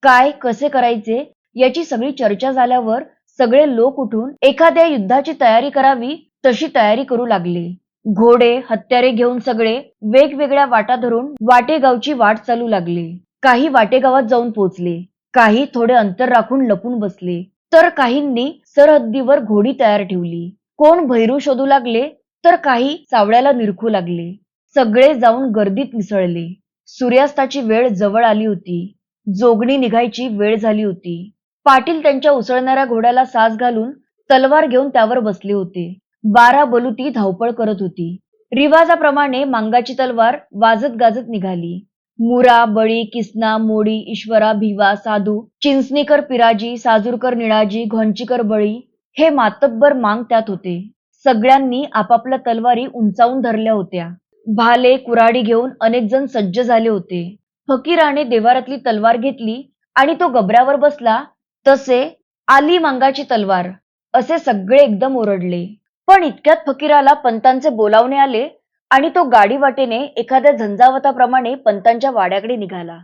काय कसे करायचे याची सगळी चर्चा झाल्यावर सगळे लोक उठून एखाद्या युद्धाची तयारी करावी तशी तयारी करू लागले. घोडे हत्यारे घेऊन सगळे वेगवेगळ्या वाटा धरून वाटेगावची वाट चालू लागले. काही वाटेगावात जाऊन पोचले, काही थोडे अंतर राखून लपून बसले, तर काहींनी सरहद्दीवर घोडी तयार ठेवली. कोण भैरू शोधू लागले, तर काही सावळ्याला निरखू लागले. सगळे जाऊन गर्दीत मिसळले. सूर्यास्ताची वेळ जवळ आली होती. जोगणी निघायची वेळ झाली होती. पाटील त्यांच्या उसळणाऱ्या घोड्याला साज घालून तलवार घेऊन त्यावर बसले होते. 12 बलुती धावपळ करत होती. रिवाजाप्रमाणे मांगाची तलवार वाजत गाजत निघाली. मुरा, बळी, किसना, मोडी, ईश्वरा, भिवा, साधू, चिंचणीकर पिराजी, साजूरकर निळाजी, घोंचीकर बळी हे मातब्बर मांग त्यात होते. सगळ्यांनी आपापल्या तलवारी उंचावून धरल्या होत्या. भाले कुऱ्हाडी घेऊन अनेक जण सज्ज झाले होते. फकीराने देवारातली तलवार घेतली आणि तो गबऱ्यावर बसला तसे आली मांगाची तलवार असे सगळे एकदम ओरडले. पण इतक्यात फकीराला पंतांचे बोलावणे आले आणि तो गाडी वाटेने एखाद्या झंझावताप्रमाणे पंतांच्या वाड्याकडे निघाला.